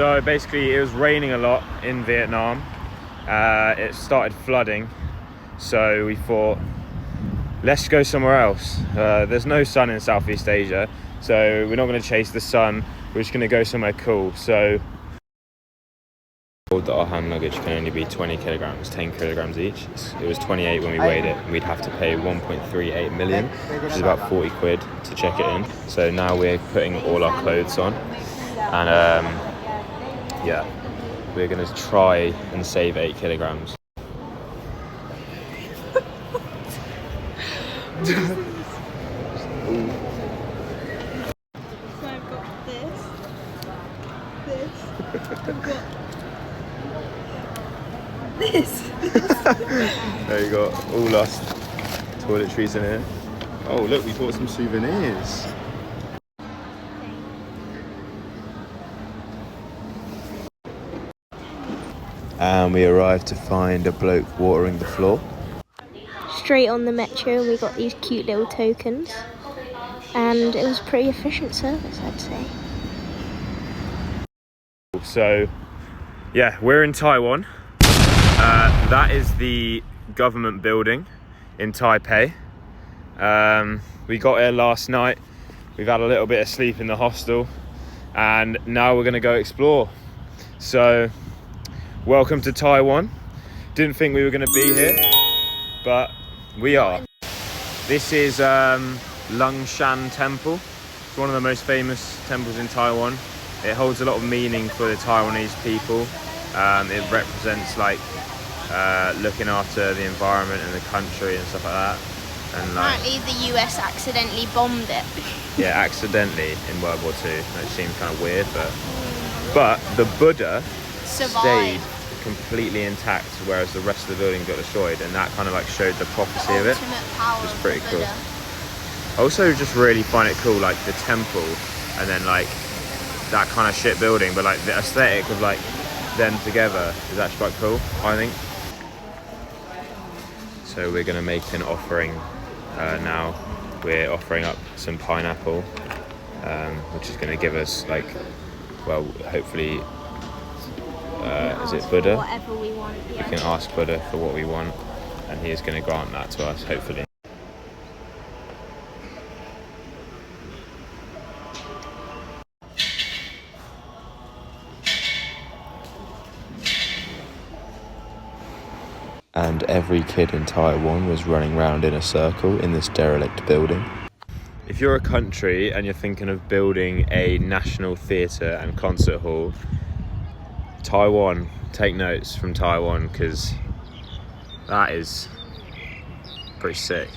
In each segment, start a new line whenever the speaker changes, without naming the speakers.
So basically it was raining a lot in Vietnam. It started flooding, so we thought, let's go somewhere else. There's no sun in Southeast Asia, so we're not going to chase the sun. We're just going to go somewhere cool. So that our hand luggage can only be 20 kilograms, 10 kilograms each. It was 28 when we weighed it. We'd have to pay 1.38 million, which is about 40 quid to check it in. So now we're putting all our clothes on, and yeah, we're going to try and save 8 kilograms.
So I've got this, I've got this.
There you go, all lost toiletries in here.
Oh look, we bought some souvenirs.
And we arrived to find a bloke watering the floor.
Straight on the metro, and we got these cute little tokens, and it was pretty efficient service, I'd say.
So yeah, we're in Taiwan. That is the government building in Taipei. We got here last night. We've had a little bit of sleep in the hostel, and now we're gonna go explore. So welcome to Taiwan. Didn't think we were gonna be here, but we are. This is Lungshan Temple. It's one of the most famous temples in Taiwan. It holds a lot of meaning for the Taiwanese people. It represents like looking after the environment and the country and stuff like that. And like,
Apparently the US accidentally bombed it.
yeah, accidentally in World War II. That seems kind of weird, but the Buddha stayed completely intact, whereas the rest of the building got destroyed, and that kind of like showed the prophecy of it. Which is pretty cool. I also just really find it cool, like the temple, and then like that kind of shit building, but like the aesthetic of like them together is actually quite cool, I think. So we're gonna make an offering now. We're offering up some pineapple, which is gonna give us like, well, hopefully, is it Buddha?
Whatever we want. Yeah.
We can ask Buddha for what we want, and he is going to grant that to us, hopefully. And every kid in Taiwan was running around in a circle in this derelict building. If you're a country and you're thinking of building a national theatre and concert hall, Taiwan, take notes from Taiwan, because that is pretty sick.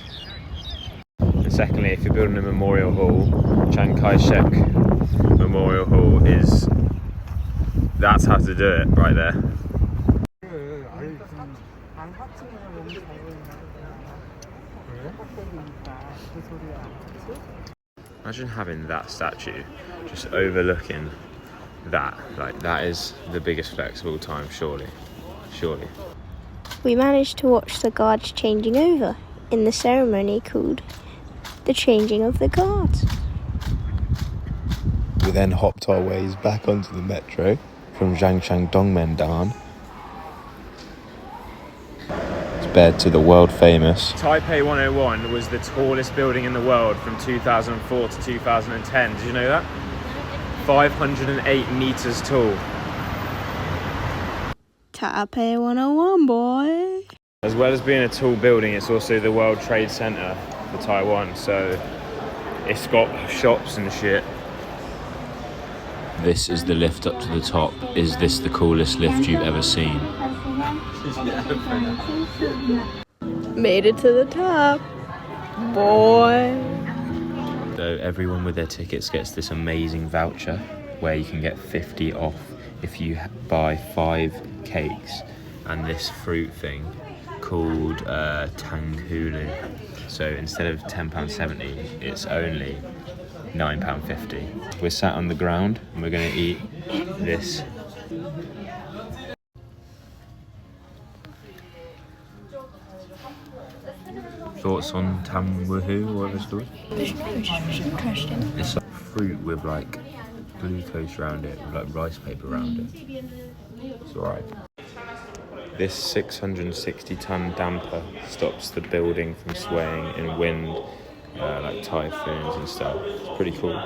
And secondly, if you're building a memorial hall, Chiang Kai-shek Memorial Hall that's how to do it right there. Imagine having that statue just overlooking that. Like, that is the biggest flex of all time, surely.
We managed to watch the guards changing over in the ceremony called the Changing of the Guards.
We then hopped our ways back onto the metro from Zhangchang Dongmendan. Bed to the world famous Taipei 101 was the tallest building in the world from 2004 to 2010. Did you know that? 508 meters tall.
Taipei 101, boy.
As well as being a tall building, it's also the World Trade Center for Taiwan, so it's got shops and shit. This is the lift up to the top. Is this the coolest lift you've ever seen?
Made it to the top, boy.
So everyone with their tickets gets this amazing voucher where you can get 50 off if you buy 5 cakes and this fruit thing called Tanghulu. So instead of £10.70, it's only £9.50. We're sat on the ground and we're going to eat this. Thoughts on Tam Woohoo, or whatever it's called?
Interesting.
It's like fruit with like glucose around it with like rice paper around it. It's alright. This 660-ton damper stops the building from swaying in wind, like typhoons and stuff. It's pretty cool.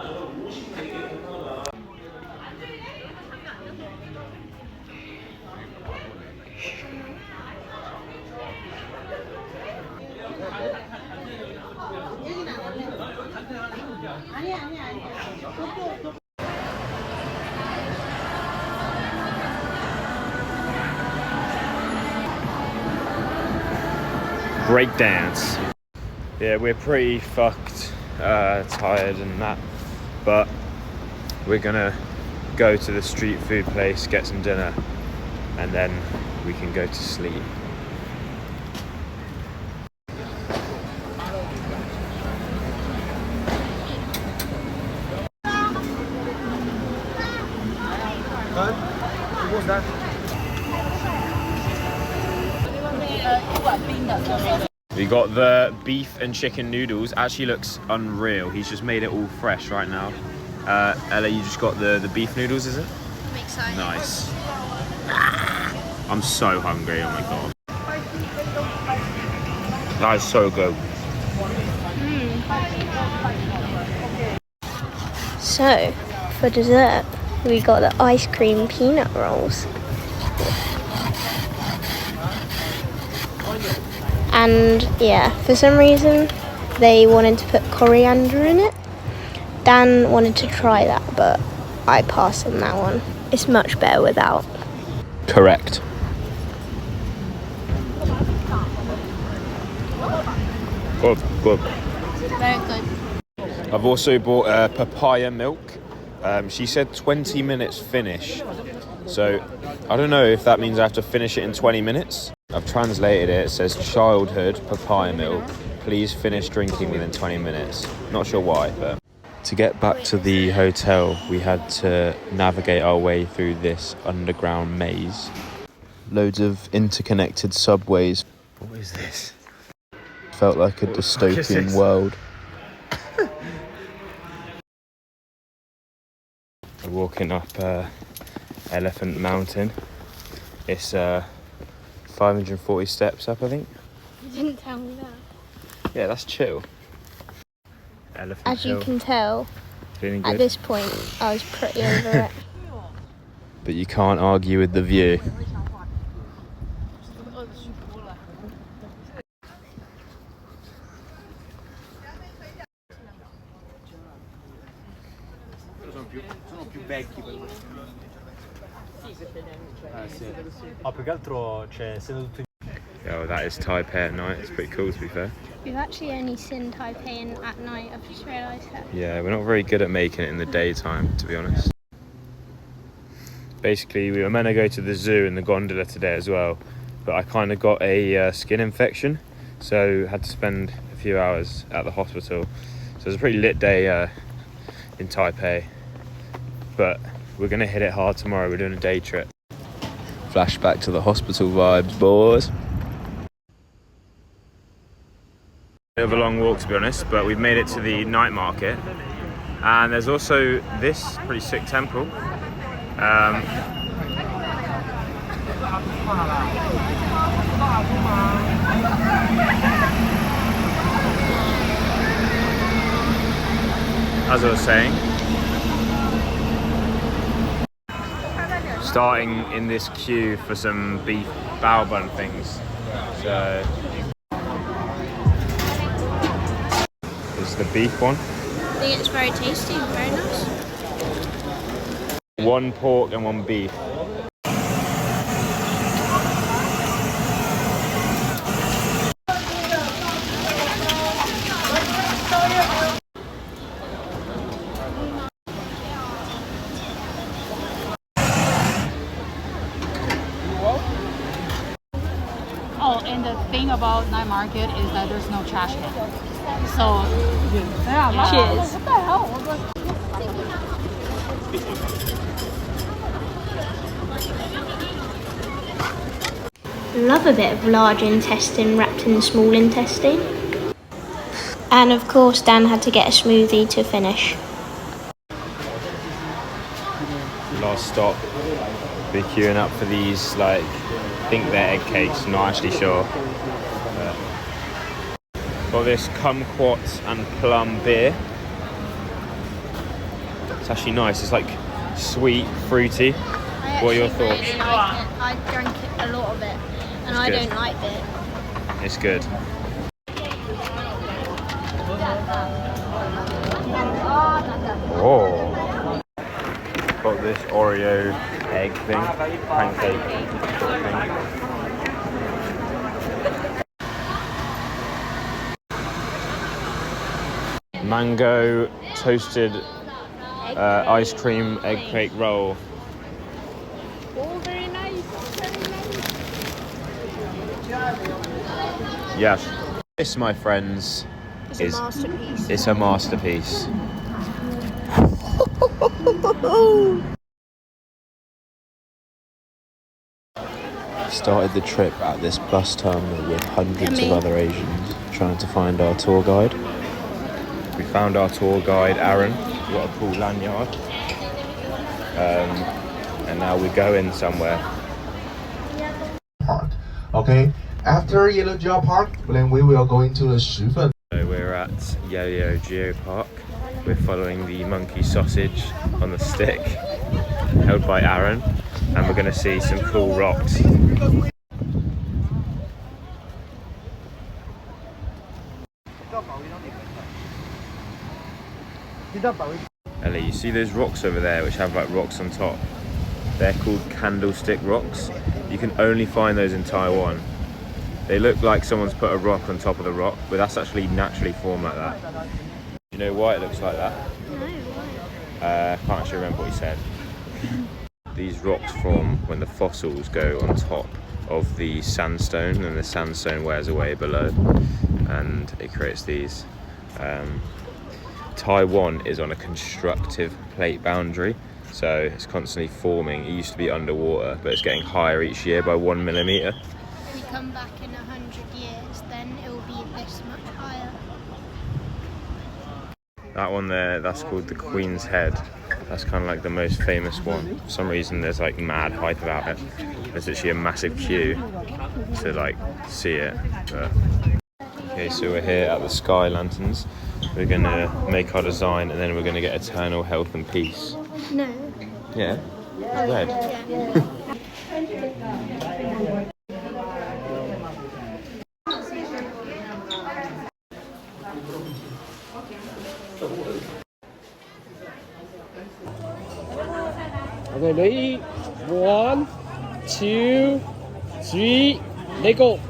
Break dance. Yeah, we're pretty fucked, tired and that, but we're gonna go to the street food place, get some dinner, and then we can go to sleep. What's that? We got the beef and chicken noodles. Actually looks unreal. He's just made it all fresh right now. Ella, you just got the beef noodles, is it?
I'm excited.
Nice. I'm so hungry, oh my god. That is so good.
So, for dessert, we got the ice cream peanut rolls. And yeah, for some reason, they wanted to put coriander in it. Dan wanted to try that, but I passed on that one. It's much better without.
Correct. Good, good.
Very good.
I've also bought papaya milk. She said 20 minutes finish. So I don't know if that means I have to finish it in 20 minutes. I've translated it. It says childhood papaya milk. Please finish drinking within 20 minutes. Not sure why, but... To get back to the hotel, we had to navigate our way through this underground maze. Loads of interconnected subways. What is this? Felt like a dystopian world. We're walking up Elephant Mountain. It's 540 steps up, I think.
You didn't tell me that.
Yeah, that's chill. Elephant
As
Hill.
you can tell,
Feeling good?
at this point, I was pretty over it.
But you can't argue with the view.
Più che altro c'è essendo tutto
Oh, that is Taipei at night. It's pretty cool, to be fair.
We've actually only seen Taipei at night, I've just realised that.
Yeah, we're not very good at making it in the daytime, to be honest. Basically, we were meant to go to the zoo and the gondola today as well, but I kind of got a skin infection, so had to spend a few hours at the hospital. So it was a pretty lit day in Taipei, but we're going to hit it hard tomorrow. We're doing a day trip. Flashback to the hospital vibes, boys. Bit of a long walk, to be honest, but we've made it to the night market, and there's also this pretty sick temple. As I was saying, starting in this queue for some beef bao bun things. So this is the beef one.
I think it's very tasty, very nice.
One pork and one beef.
Oh, and the thing about night market is that there's no trash can. So,
Cheers. Love a bit of large intestine wrapped in small intestine. And of course, Dan had to get a smoothie to finish.
last stop. We're queuing up for these, like, I think they're egg cakes, not actually sure. Got this kumquat and plum beer. It's actually nice. It's like sweet, fruity. What are your thoughts?
Really like it. I drank a lot of it, and I don't like it.
It's good. Oh. Got this Oreo egg thing, pancake sort of thing. Mango toasted ice cream egg cake roll.
Oh, very nice. Very nice.
Yes. This, my friends,
It's a masterpiece.
It's a masterpiece. Started the trip at this bus terminal with hundreds of other Asians trying to find our tour guide. We found our tour guide, Aaron. We got a cool lanyard. And now we're going somewhere.
Park. Okay, after Yellow Geo Park, then we will go into the Shifen.
So we're at Yellow Geo Park. We're following the monkey sausage on the stick, held by Aaron, and we're going to see some cool rocks. Ellie, you see those rocks over there which have like rocks on top? They're called candlestick rocks. You can only find those in Taiwan. They look like someone's put a rock on top of the rock, but that's actually naturally formed like that. Do you know why it looks like that?
No, why?
I can't actually remember what he said. These rocks form when the fossils go on top of the sandstone, and the sandstone wears away below, and it creates these. Taiwan is on a constructive plate boundary, so it's constantly forming. It used to be underwater, but it's getting higher each year by 1 millimeter.
If we come back in 100 years, then it will be this much higher.
That one there, that's called the Queen's Head. That's kind of like the most famous one. For some reason there's like mad hype about it. There's actually a massive queue to like see it. Okay, so we're here at the Sky Lanterns. We're gonna make our design and then we're gonna get eternal health and peace.
No.
Yeah? Red.
Yeah.
Okay, ready? 1, 2, 3, let go.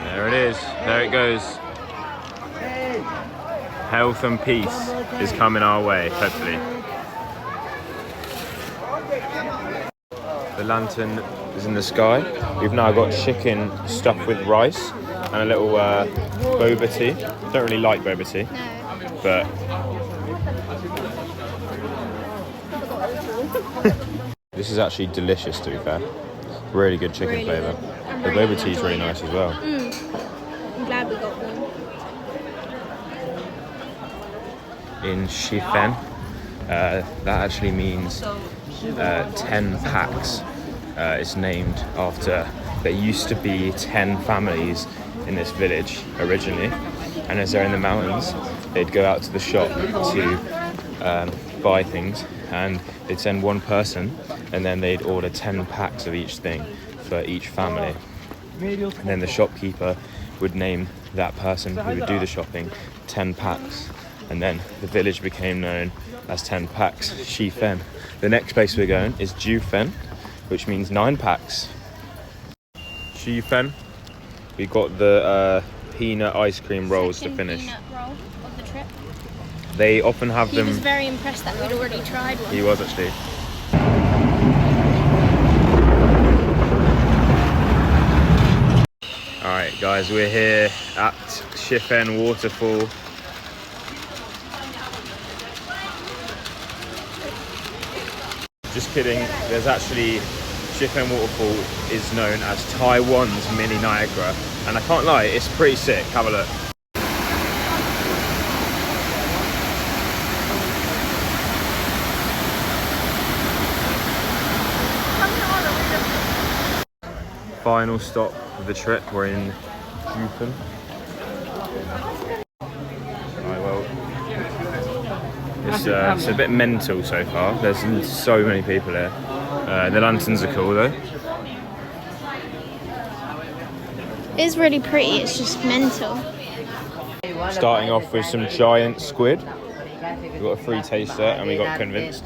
There it is. There it goes. Health and peace is coming our way, hopefully. The lantern is in the sky. We've now got chicken stuffed with rice and a little boba tea. Don't really like boba tea,
No.
but this is actually delicious, to be fair. Really good chicken
Really
flavour.
good. I'm
The
really
boba tea is really
enjoying
nice as well.
I'm glad we got one.
In Shifen, that actually means 10 packs. It's named after, there used to be 10 families in this village originally, and as they're in the mountains they'd go out to the shop to buy things, and they'd send one person and then they'd order 10 packs of each thing for each family, and then the shopkeeper would name that person who would do the shopping 10 packs, and then the village became known as 10 packs, Shifen. The next place we're going is Jufen, which means 9 packs. Shifen, we got the peanut ice cream rolls to finish.
Peanut roll of the trip.
They often have
He
them.
was very impressed that we'd already tried one.
He was actually. Alright guys, we're here at Shifen Waterfall. Just kidding, there's actually Jiufen waterfall is known as Taiwan's mini Niagara, and I can't lie, it's pretty sick. Have a look. Final stop of the trip, we're in Jiufen. Right, well, it's a bit mental so far. There's so many people here. The lanterns are cool though.
It's really pretty, it's just mental.
Starting off with some giant squid. We got a free taster and we got convinced.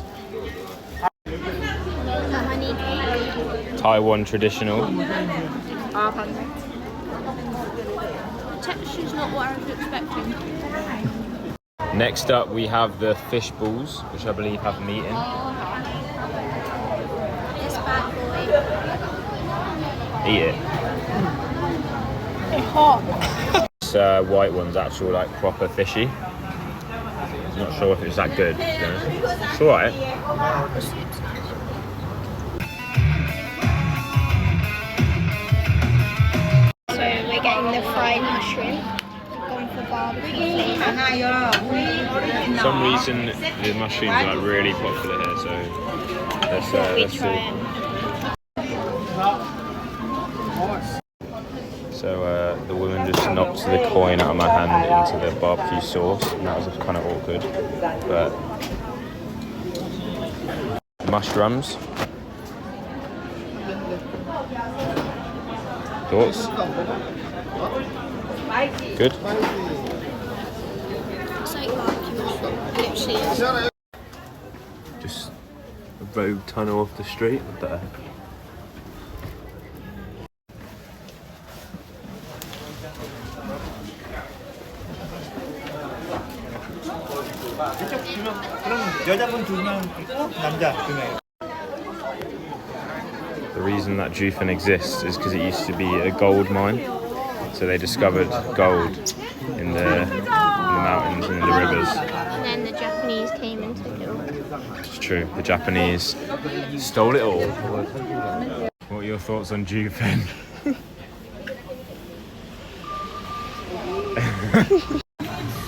Taiwan traditional.
Texture's not what I was expecting.
Next up we have the fish balls, which I believe have meat in.
It's bad boy.
Eat it.
It's hot.
This white one's actual like proper fishy. I'm not sure if it's that good, to be honest. It's alright.
So we're getting the fried mushroom. Going for barbecue.
For some reason the mushrooms are like really popular here, so let's see. So the woman just knocked the coin out of my hand into the barbecue sauce, and that was kind of awkward. But mushrooms. Thoughts? Good.
It's like barbecue mushroom. Literally is.
Just a road tunnel off the street. What the heck? The reason that Jiufen exists is because it used to be a gold mine. So they discovered gold in the mountains and in the rivers.
And then the Japanese came and took it all.
It's true, the Japanese stole it all. What are your thoughts on Jiufen?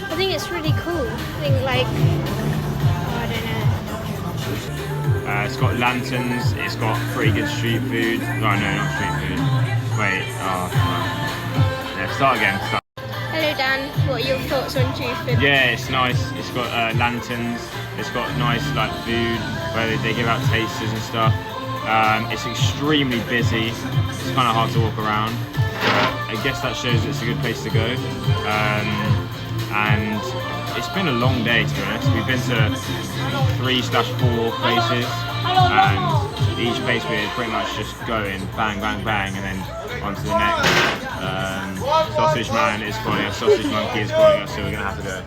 I think it's really cool. I think like, I don't know.
It's got lanterns, it's got pretty good street food. Oh no, not street food. Wait, yeah, start again. Start.
Hello Dan, what are your thoughts on Jiufen?
Yeah, it's nice. It's got lanterns. It's got nice like food where they give out tasters and stuff. It's extremely busy. It's kind of hard to walk around. I guess that shows it's a good place to go. And it's been a long day, to be honest. We've been to 3/4 places, and each place we're pretty much just going bang, bang, bang, and then on to the next. Sausage Man is calling us, Sausage Monkey is calling us, so we're gonna have to go.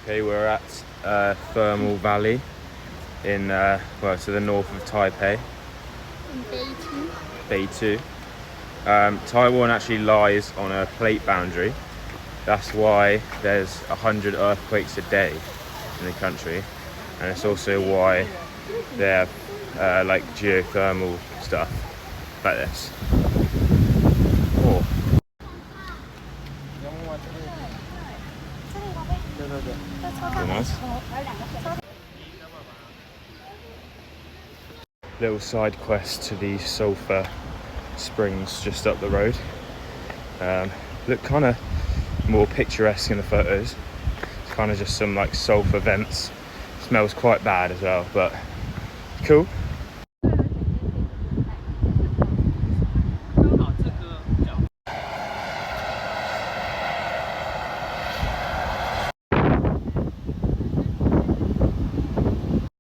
Okay, we're at Thermal Valley in, well, to the north of Taipei. Beitou. Taiwan actually lies on a plate boundary. That's why there's 100 earthquakes a day in the country. And it's also why they have like geothermal stuff like this. Oh. Nice. Little side quest to the sulfur springs just up the road. Look kind of more picturesque in the photos. It's kind of just some like sulfur vents. Smells quite bad as well, but cool.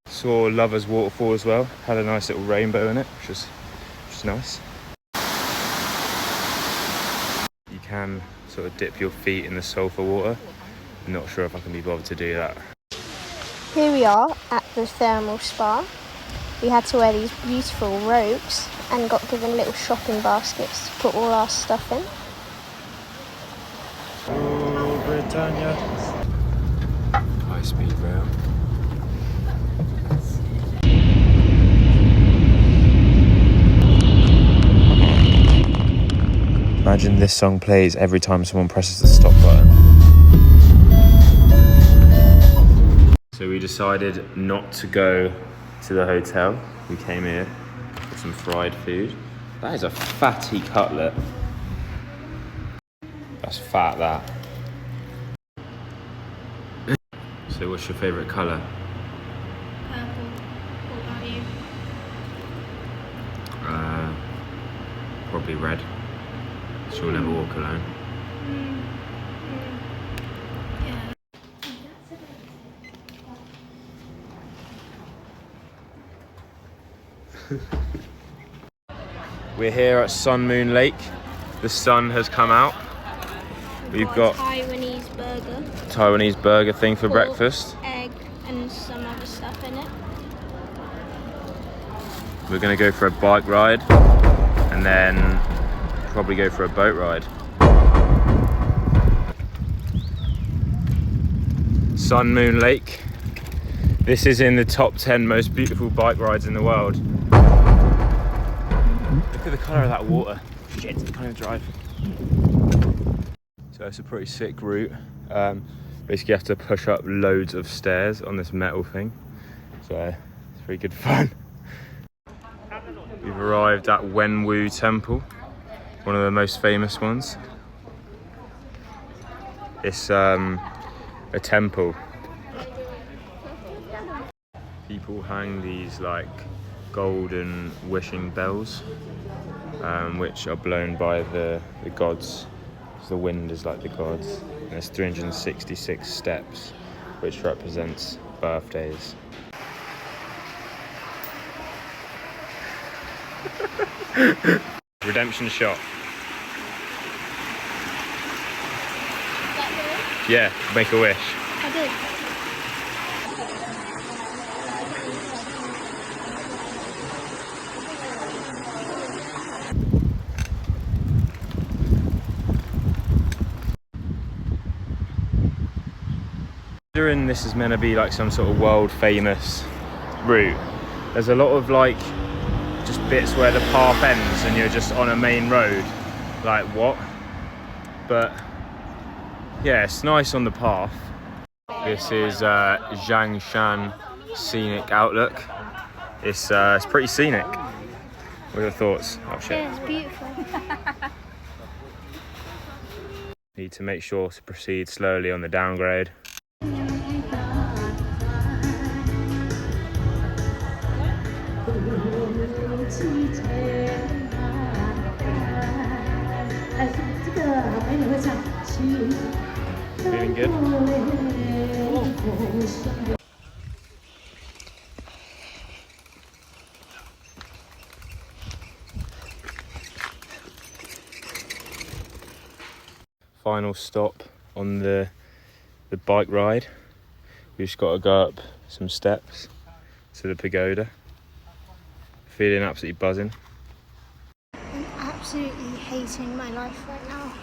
Saw Lover's Waterfall as well. Had a nice little rainbow in it, which was nice. You can sort of dip your feet in the sulfur water. I'm not sure if I can be bothered to do that.
Here we are at the thermal spa. We had to wear these beautiful robes and got given little shopping baskets to put all our stuff in.
Oh, Britannia. High speed rail. Imagine this song plays every time someone presses the stop button. So we decided not to go to the hotel. We came here for some fried food. That is a fatty cutlet. That's fat, that. So what's your favourite colour?
Purple. What about you?
Probably red. She'll never walk alone.
Yeah.
We're here at Sun Moon Lake. The sun has come out. We've got
Taiwanese burger
thing for
pork,
breakfast.
egg, and some other stuff in it.
We're gonna go for a bike ride and then probably go for a boat ride. Sun Moon Lake. This is in the top 10 most beautiful bike rides in the world. Look at the colour of that water. Shit, I can't even drive. So it's a pretty sick route. Basically you have to push up loads of stairs on this metal thing. So it's pretty good fun. We've arrived at Wenwu Temple, one of the most famous ones. It's a temple. People hang these like golden wishing bells, which are blown by the gods. The wind is like the gods. And there's 366 steps, which represents birthdays. Redemption shot. Yeah, make a wish.
I did.
Considering this is meant to be like some sort of world famous route, there's a lot of like just bits where the path ends and you're just on a main road. Like what? But yeah, it's nice on the path. This is Zhangshan Scenic Outlook. It's pretty scenic. What are your thoughts? Oh shit.
Yeah, it's beautiful.
Need to make sure to proceed slowly on the downgrade. Feeling good? Final stop on the bike ride. We've just got to go up some steps to the pagoda. Feeling absolutely buzzing.
I'm absolutely hating my life right now.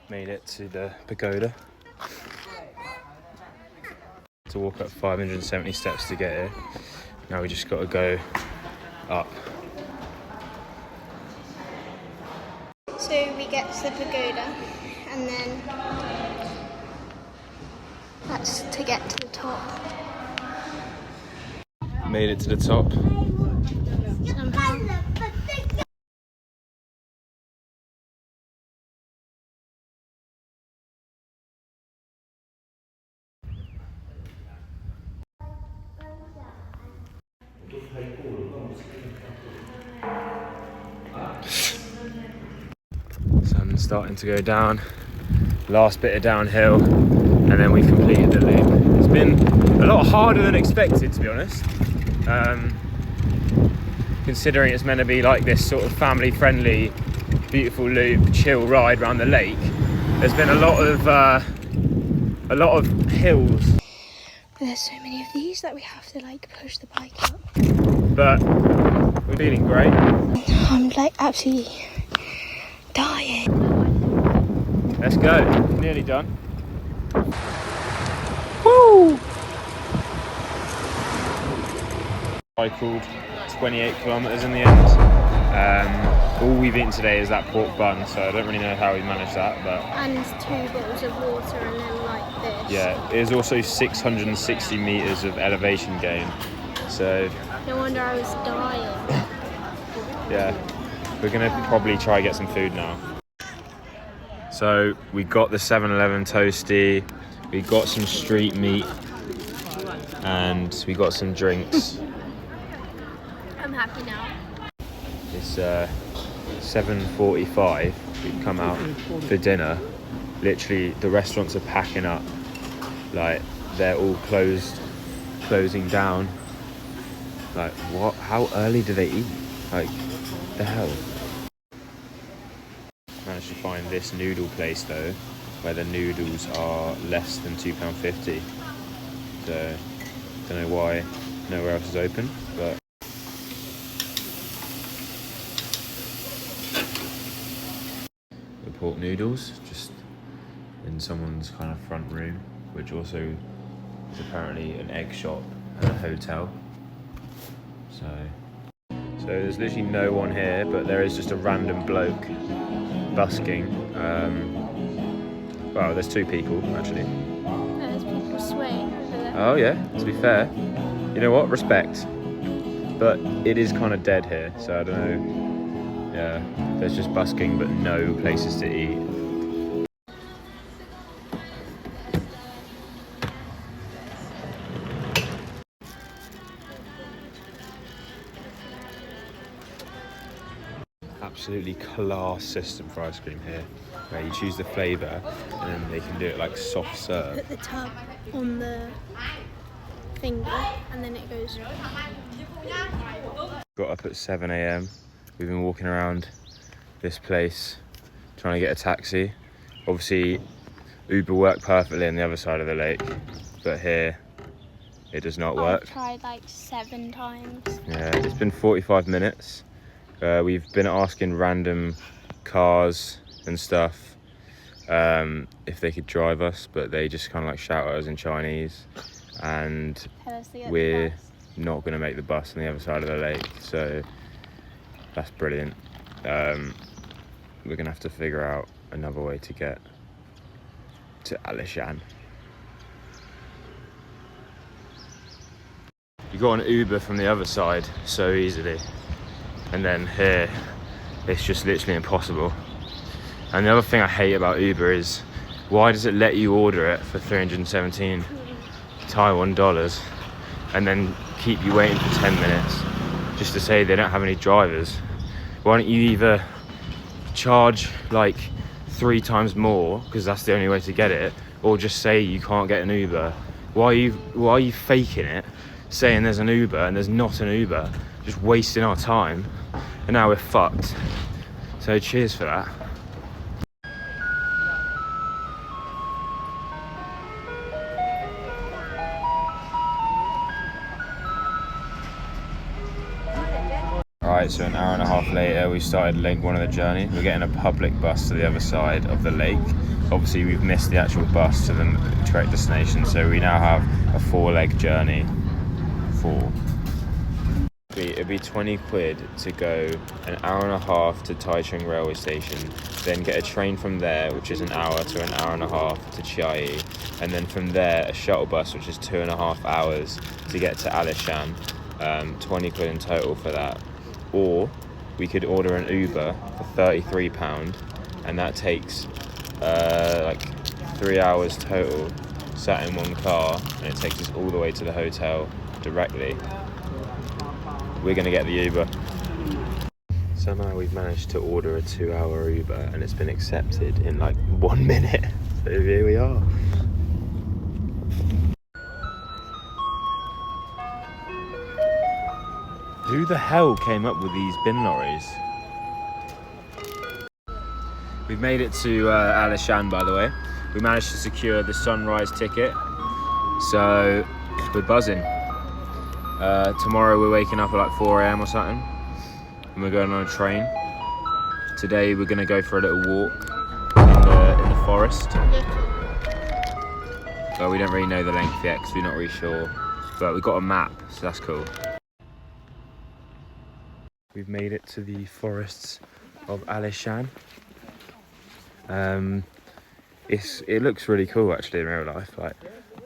Made it to the pagoda. To walk up 570 steps to get here. Now we just got to go up.
So we get to the pagoda and then that's to get to the top.
Made it to the top.
Somehow.
Sun's starting to go down. Last bit of downhill, and then we've completed the loop. It's been a lot harder than expected, to be honest. Considering it's meant to be like this sort of family-friendly, beautiful loop, chill ride around the lake. There's been a lot of hills.
There's so many of these that we have to like push the bike up.
But we're feeling great.
I'm like absolutely dying.
Let's go. Nearly done.
Woo!
Cycled 28 kilometers in the end. All we've eaten today is that pork bun, so I don't really know how we managed that, but
And 2 bottles of water and then like this.
yeah, it is also 660 meters of elevation gain. So
No wonder I was dying.
yeah, we're gonna probably try get some food now. So we got the 7-Eleven toasty, we got some street meat, and we got some drinks.
I'm happy now.
It's 7:45. We've come out for dinner. Literally, the restaurants are packing up. Like they're all closing down. Like what? How early do they eat? Like the hell? Managed to find this noodle place though, where the noodles are less than £2.50. So don't know why nowhere else is open, but. The pork noodles just in someone's kind of front room, which also is apparently an egg shop and a hotel. So there's literally no one here, but there is just a random bloke busking. Well, there's 2 people actually.
There's people swaying over there.
Oh yeah, to be fair, you know what? Respect. But it is kind of dead here, so I don't know. Yeah, there's just busking, but no places to eat. Absolutely class system for ice cream here, where you choose the flavour and then they can do it like soft serve.
Put the tub on the finger and then it goes.
Got up at 7 AM. We've been walking around this place trying to get a taxi. Obviously Uber worked perfectly on the other side of the lake, but here it does not work.
I've tried like 7 times.
Yeah, it's been 45 minutes. We've been asking random cars and stuff if they could drive us, but they just kind of like shout at us in Chinese, and
Tell us to get the
we're
bus.
not going to make the bus on the other side of the lake, so that's brilliant. We're gonna have to figure out another way to get to Alishan. You got an Uber from the other side so easily, and then here it's just literally impossible. And the other thing I hate about Uber is, why does it let you order it for 317 Taiwan dollars and then keep you waiting for 10 minutes just to say they don't have any drivers? Why don't you either charge like 3 times more, because that's the only way to get it, or just say you can't get an Uber? Why are you faking it, saying there's an Uber and there's not an Uber, just wasting our time, and now we're fucked. So cheers for that. Alright, so an hour and a half later we started leg 1 of the journey. We're getting a public bus to the other side of the lake. Obviously we've missed the actual bus to the correct destination, so we now have a 4-leg journey. 4. It'd be 20 quid to go an hour and a half to Taichung railway station, then get a train from there, which is an hour to an hour and a half to Chiayi, and then from there a shuttle bus, which is 2.5 hours to get to Alishan. 20 quid in total for that. Or we could order an Uber for £33, and that takes like 3 hours total, sat in one car, and it takes us all the way to the hotel directly. We're gonna get the Uber. Somehow we've managed to order a 2-hour Uber and it's been accepted in like 1 minute. So here we are. Who the hell came up with these bin lorries? We've made it to Alishan, by the way. We managed to secure the sunrise ticket. So we're buzzing. Tomorrow we're waking up at like 4 AM or something, and we're going on a train. Today we're gonna go for a little walk in the forest. Well, we don't really know the length yet because we're not really sure, but we've got a map, so that's cool. We've made it to the forests of Alishan. It looks really cool actually in real life, like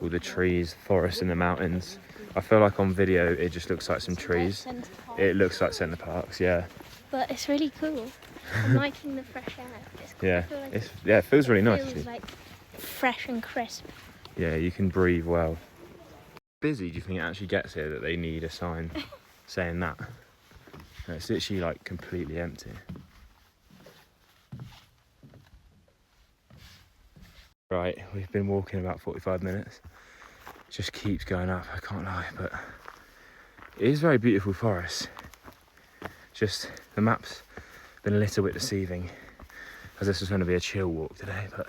all the trees, forests and the mountains. I feel like on video it just looks like some trees. It looks like Centre Parks, yeah.
But it's really cool. I'm liking the fresh air. It's cool.
Yeah,
Like
it feels really nice.
It feels like fresh and crisp.
Yeah, you can breathe well. Busy, do you think it actually gets here that they need a sign saying that? No, it's literally like completely empty. Right, we've been walking about 45 minutes. Just keeps going up, I can't lie, but it is very beautiful forest. Just the map's been a little bit deceiving, as this was going to be a chill walk today, but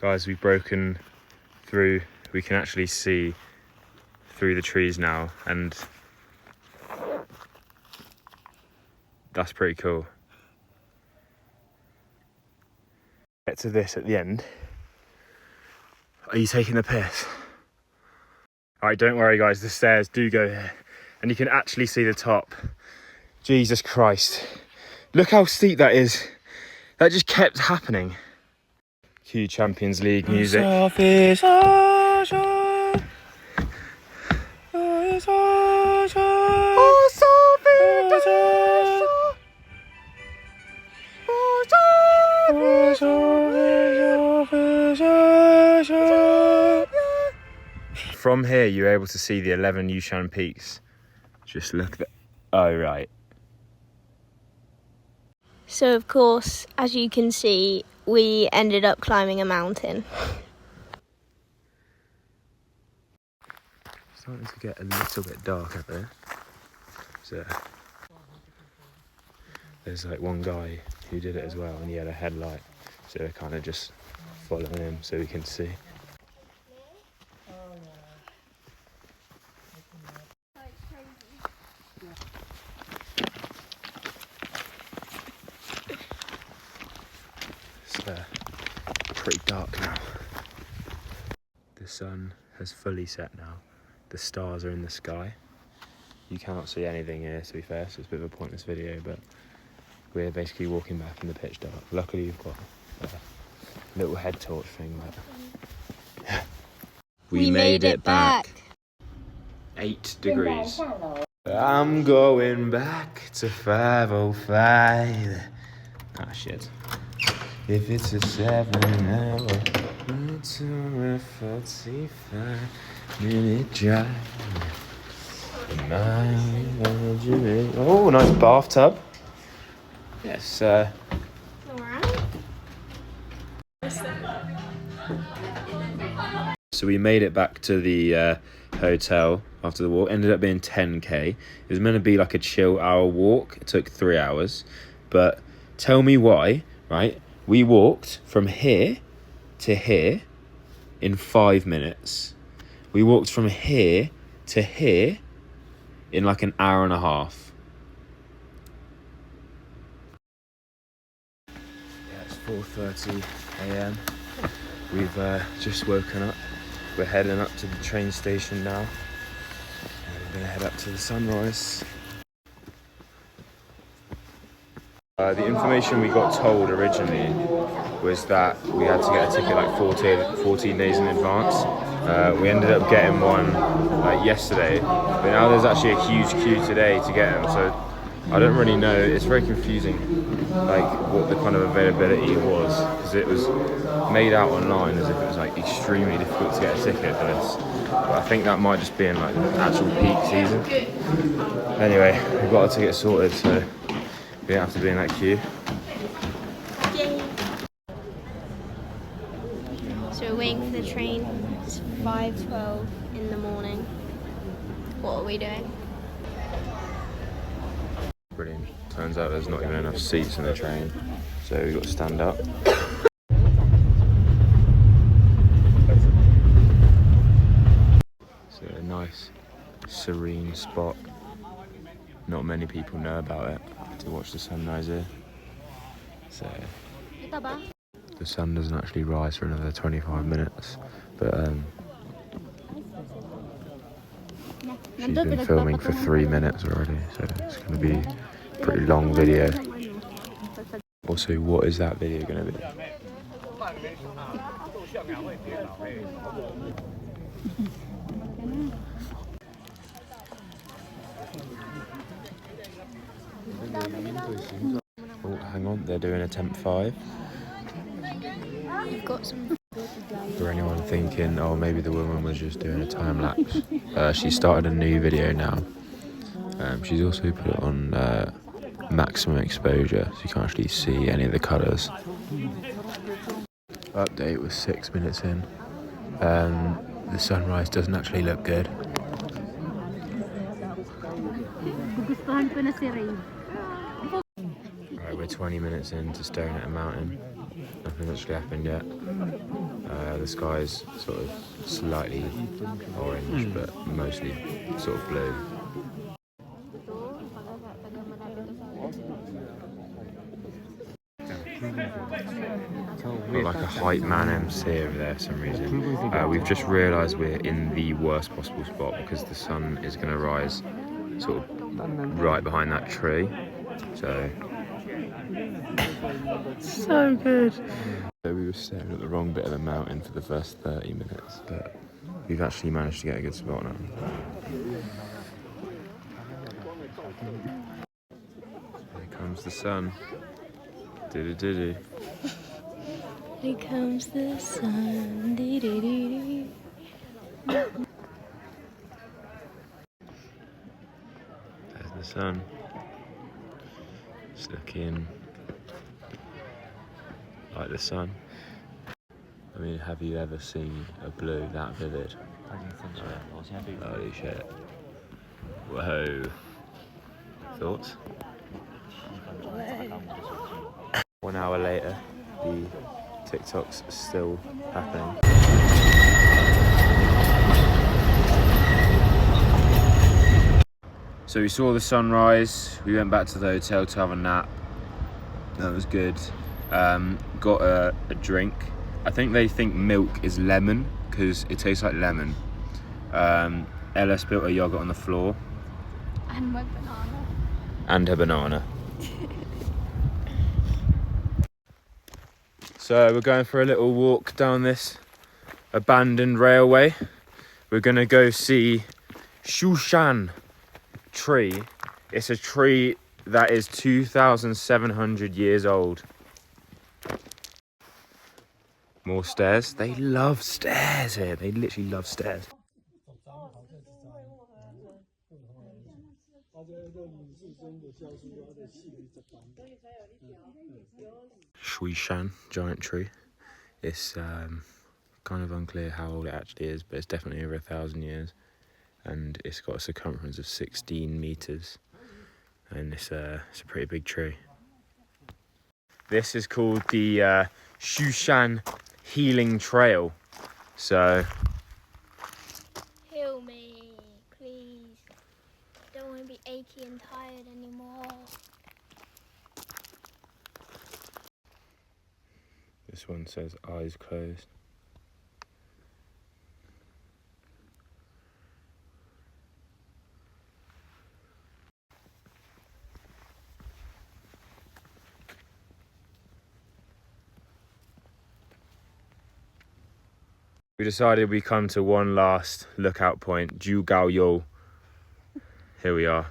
guys, we've broken through. We can actually see through the trees now, and that's pretty cool. Get to this at the end. Are you taking the piss? Alright, don't worry guys, the stairs do go here, and you can actually see the top. Jesus Christ. Look how steep that is. That just kept happening. Cue Champions League music. From here, you're able to see the 11 Yushan peaks. Just look at. Oh, right.
So of course, as you can see, we ended up climbing a mountain.
Starting to get a little bit dark up there. So there's like one guy who did it as well, and he had a headlight. So we're kind of just following him so we can see. It's pretty dark now. The sun has fully set now. The stars are in the sky. You cannot see anything here, to be fair, so it's a bit of a pointless video, but we're basically walking back in the pitch dark. Luckily you've got a little head torch thing, but we made it back. 8 degrees. I'm going back to 505. Ah, shit. If it's a 7-hour, it's a 45-minute drive. Oh, nice bathtub. Yes. So we made it back to the hotel after the walk. Ended up being 10k. It was meant to be like a chill hour walk. It took 3 hours. But tell me why, right? We walked from here to here in 5 minutes. We walked from here to here in like an hour and a half. Yeah, it's 4:30 AM. We've just woken up. We're heading up to the train station now. And we're gonna head up to the sunrise. The information we got told originally was that we had to get a ticket like 14 days in advance. We ended up getting one like yesterday, but now there's actually a huge queue today to get them, so I don't really know. It's very confusing, like what the kind of availability was, because it was made out online as if it was like extremely difficult to get a ticket for this. But I think that might just be in like the actual peak season. Anyway, we've got our ticket sorted, so we don't have to be in that queue.
Yay. So we're waiting for the train. It's 5:12 in the morning. What are we doing?
Brilliant. Turns out there's not even enough seats in the train, so we've got to stand up. So serene spot. Not many people know about it to watch the sunrise here. So the sun doesn't actually rise for another 25 minutes, but she's been filming for 3 minutes already, so it's going to be a pretty long video. Also, what is that video going to be? Oh, hang on, they're doing attempt 5.
We've got some.
For anyone thinking, oh, maybe the woman was just doing a time lapse, she started a new video now. She's also put it on maximum exposure, so you can't actually see any of the colours. Update was 6 minutes in. The sunrise doesn't actually look good. Right, we're 20 minutes into staring at a mountain. Nothing's actually happened yet. The sky's sort of slightly orange, but mostly sort of blue. Got like a hype man MC over there for some reason. We've just realised we're in the worst possible spot because the sun is going to rise sort of right behind that tree. So good. So we were staring at the wrong bit of the mountain for the first 30 minutes, but we've actually managed to get a good spot now. Here comes the sun. Do-do-do-do.
Here comes the sun. Dee-dee-dee-dee.
There's the sun. It's looking like the sun. I mean, have you ever seen a blue that vivid? Holy shit. Whoa. Thoughts? 1 hour later, the TikTok's still happening. So we saw the sunrise, we went back to the hotel to have a nap. That was good. Got a drink. I think they think milk is lemon because it tastes like lemon. Ella spilled her yogurt on the floor.
And my banana.
And her banana. So we're going for a little walk down this abandoned railway. We're gonna go see Shushan tree. It's a tree that is 2,700 years old. More stairs. They love stairs here. They literally love stairs. Shushan giant tree. It's kind of unclear how old it actually is, but it's definitely over 1,000 years. And it's got a circumference of 16 meters, and it's a pretty big tree. This is called the Shushan Healing Trail. So
Heal me, please. I don't want to be achy and tired anymore.
this one says eyes closed. We decided we come to one last lookout point, Ju Gao Yo. Here we are.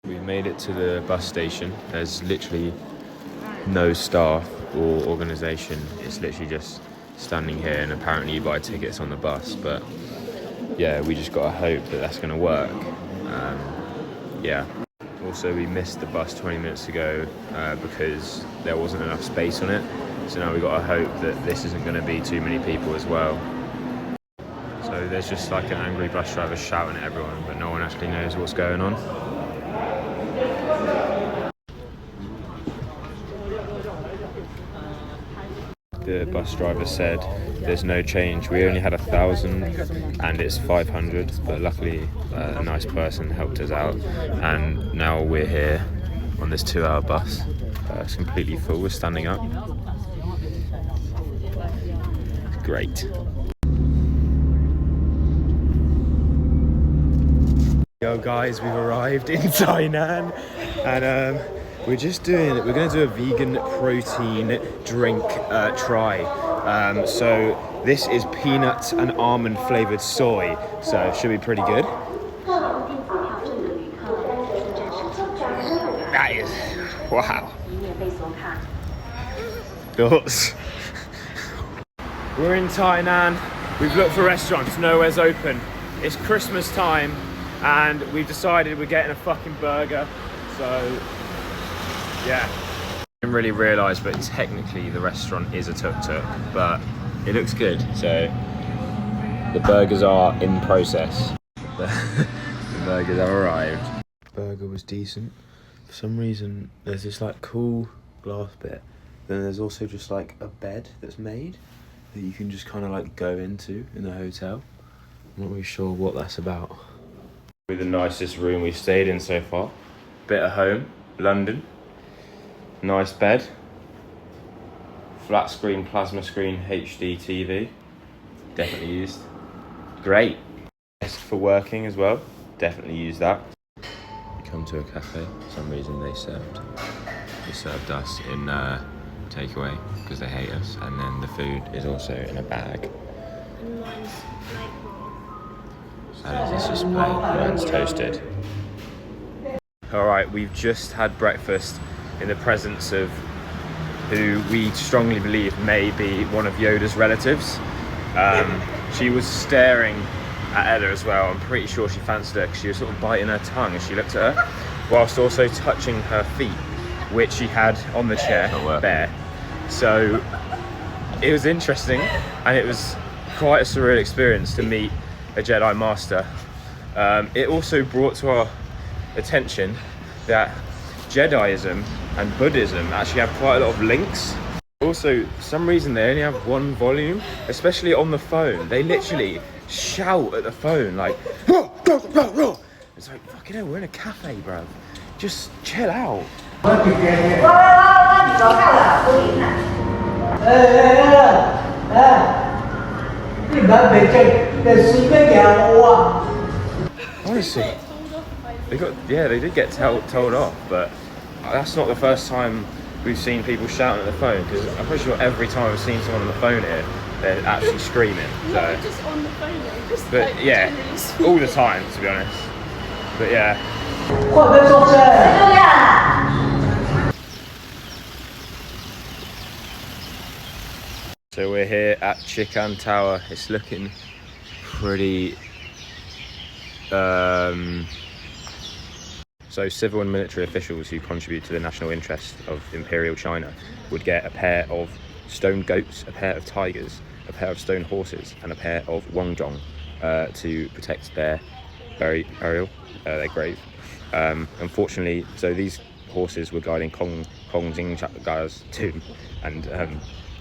We've made it to the bus station. There's literally no staff or organisation. It's literally just standing here, and apparently you buy tickets on the bus. But yeah, we just gotta hope that that's gonna work. Yeah. Also, we missed the bus 20 minutes ago because there wasn't enough space on it. So now we've got to hope that this isn't going to be too many people as well. So there's just like an angry bus driver shouting at everyone, but no one actually knows what's going on. the bus driver said there's no change. We only had 1,000 and it's 500, but luckily a nice person helped us out, and now we're here on this 2-hour bus. It's completely full. We're standing up. It's great. Yo guys, we've arrived in Tainan, and we're just doing it. We're going to do a vegan protein drink try. So this is peanut and almond flavored soy, so it should be pretty good. That is, wow. Thoughts? We're in Tainan. We've looked for restaurants, nowhere's open. It's Christmas time, and we've decided we're getting a fucking burger. So yeah, I didn't really realise, but technically the restaurant is a tuk-tuk, but it looks good. So the burgers are in process. The burgers have arrived. Burger was decent. For some reason there's this like cool glass bit, then there's also just like a bed that's made that you can just kind of like go into in the hotel. I'm not really sure what that's about. The nicest room we've stayed in so far. Bit at home, London. Nice bed. Flat screen, plasma screen, HD TV. Definitely used. Great. Desk for working as well. Definitely use that. You come to a cafe, for some reason they served us in takeaway because they hate us, and then the food is also in a bag. And it's just plain, mine's toasted. Alright, we've just had breakfast in the presence of who we strongly believe may be one of Yoda's relatives. She was staring at Ella as well. I'm pretty sure she fancied her because she was sort of biting her tongue as she looked at her, whilst also touching her feet, which she had on the chair, bare. So it was interesting, and it was quite a surreal experience to meet a Jedi Master. It also brought to our attention that Jediism and Buddhism actually have quite a lot of links. Also, for some reason they only have one volume, especially on the phone. They literally shout at the phone like, "Roar, roar, roar, roar." It's like, fucking hell, we're in a cafe, bruv. Just chill out. Honestly, they did get told off, but that's not the first time we've seen people shouting at the phone, because I'm pretty sure every time I've seen someone on the phone here, they're actually screaming. So.
Just on the phone though, just
but
like,
yeah, all the time to be honest. But yeah. So we're here at Chikan Tower. It's looking pretty... So civil and military officials who contribute to the national interest of Imperial China would get a pair of stone goats, a pair of tigers, a pair of stone horses, and a pair of wongjong to protect their burial, their grave. Unfortunately, so these horses were guarding Kong Jingga's tomb, and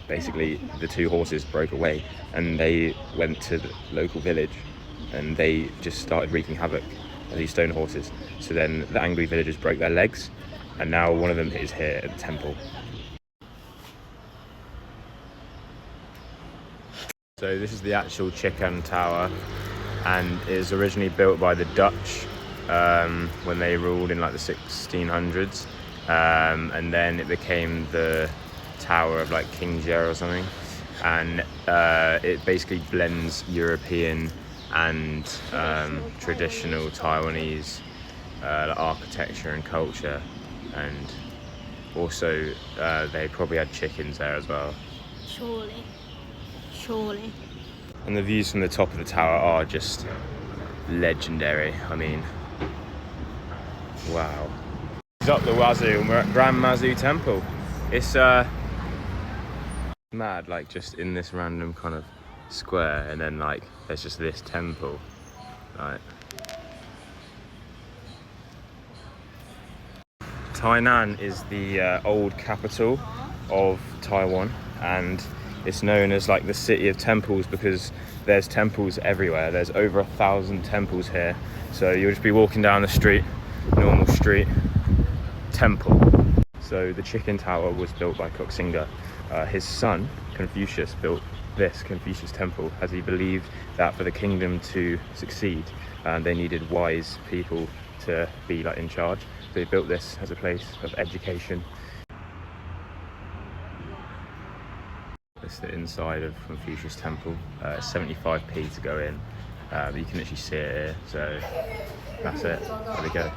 basically the two horses broke away, and they went to the local village, and they just started wreaking havoc at these stone horses. So then the angry villagers broke their legs, and now one of them is here at the temple. So this is the actual Chikan Tower, and it was originally built by the Dutch when they ruled in like the 1600s, and then it became the Tower of like King Jia or something, and it basically blends European and traditional Taiwanese architecture and culture, and also they probably had chickens there as well.
Surely.
And the views from the top of the tower are just legendary. I mean, wow. It's up the wazoo, and we're at Grand Mazu Temple. It's mad, like just in this random kind of square, and then like there's just this temple, right? Tainan is the old capital of Taiwan, and It's known as like the city of temples because there's temples everywhere. There's over 1,000 temples here. So you'll just be walking down the street, normal street, temple. So the chicken tower was built by Koxinga. His son, Confucius, built this Confucius temple as he believed that for the kingdom to succeed, they needed wise people to be like in charge. So he built this as a place of education. This is the inside of Confucius temple. It's 75p to go in, but you can actually see it here. So that's it. There we go.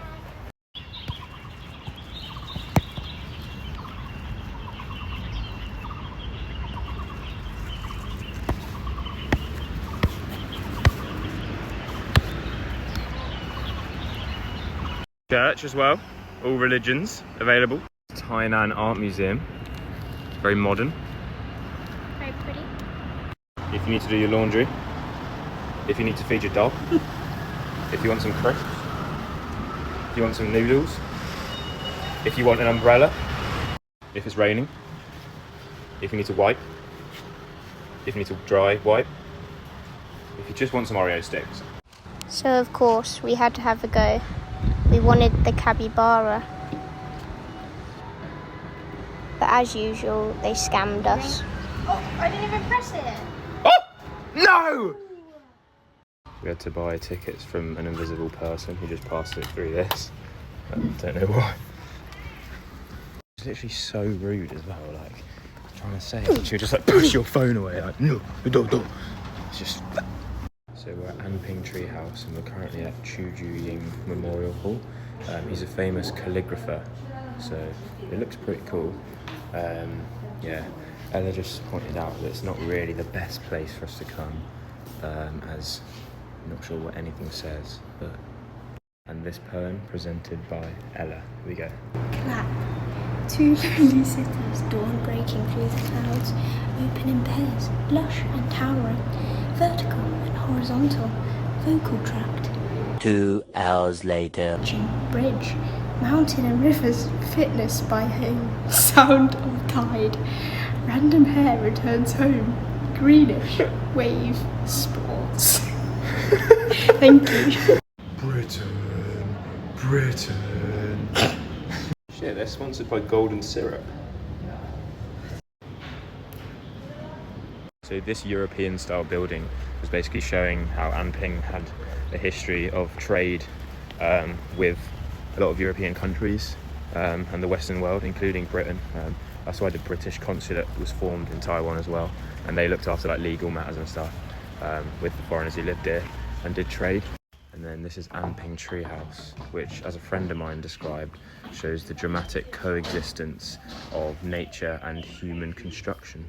Church as well, all religions available. Tainan Art Museum, very modern.
Very pretty.
If you need to do your laundry, if you need to feed your dog, if you want some crisps, if you want some noodles, if you want an umbrella, if it's raining, if you need to wipe, if you need to dry wipe, if you just want some Oreo sticks.
So of course we had to have a go. We wanted the capybara. But as usual, they scammed us. Oh, I didn't even press it.
Oh! No! We had to buy tickets from an invisible person who just passed it through this. I don't know why. It's literally so rude as well, like, trying to say it. She would just like push your phone away, like, no, don't. It's just... So we're at Anping Treehouse and we're currently at Chuju Ying Memorial Hall. He's a famous calligrapher, so it looks pretty cool. Yeah, Ella just pointed out that it's not really the best place for us to come, as I'm not sure what anything says, but... And this poem presented by Ella. Here we go.
Clap. Two lonely cities, dawn breaking through the clouds, open in pairs, lush and towering, vertical and horizontal, vocal tract.
2 hours later.
Bridge, mountain and rivers, fitness by home, sound of tide, random hair returns home, greenish, wave, sports. Thank you.
Britain. Shit, they're sponsored by Golden Syrup. So this European style building was basically showing how Anping had a history of trade with a lot of European countries and the Western world, including Britain. That's why the British consulate was formed in Taiwan as well, and they looked after like legal matters and stuff with the foreigners who lived here and did trade. And then this is Anping Treehouse, which, as a friend of mine described, shows the dramatic coexistence of nature and human construction.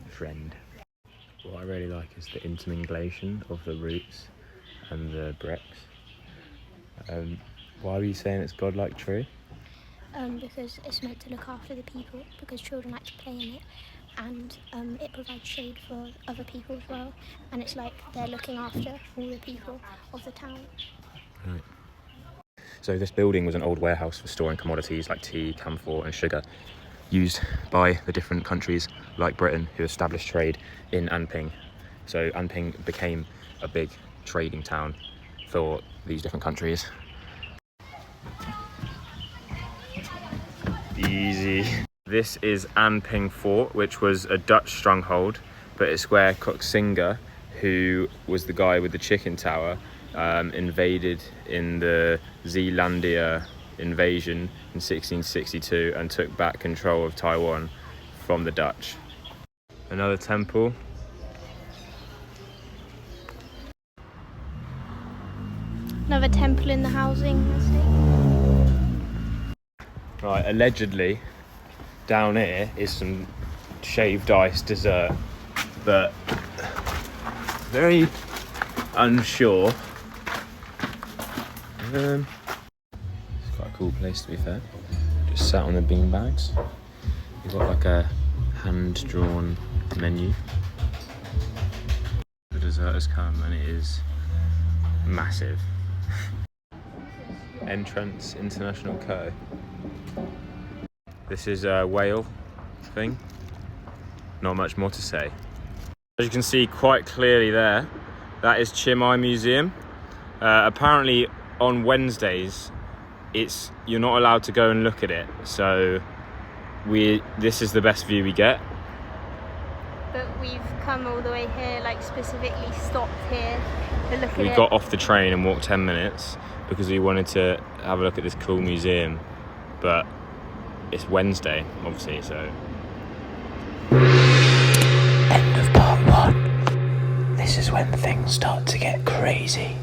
Friend. What I really like is the interminglation of the roots and the bricks. Why were you saying it's godlike tree?
Because it's meant to look after the people, because children like to play in it, and it provides shade for other people as well, and it's like they're looking after all the people of the town.
Right. So this building was an old warehouse for storing commodities like tea, camphor and sugar, used by the different countries like Britain who established trade in Anping. So Anping became a big trading town for these different countries. Easy. This is Anping Fort, which was a Dutch stronghold, but it's where Koxinga, who was the guy with the chicken tower, invaded in the Zealandia invasion in 1662 and took back control of Taiwan from the Dutch. Another temple.
Another temple in the housing estate.
Right, allegedly down here is some shaved ice dessert, but very unsure. It's quite a cool place, to be fair. Just sat on the bean bags. You've got like a hand-drawn menu. The dessert has come and it is massive. Entrance International Co. This is a whale thing. not much more to say. As you can see quite clearly there, that is Chiang Museum. Apparently on Wednesdays, you're not allowed to go and look at it. So this is the best view we get.
But we've come all the way here, like specifically stopped here to look at it.
We got off the train and walked 10 minutes because we wanted to have a look at this cool museum. But it's Wednesday, obviously, so.
End of part 1. This is when things start to get crazy.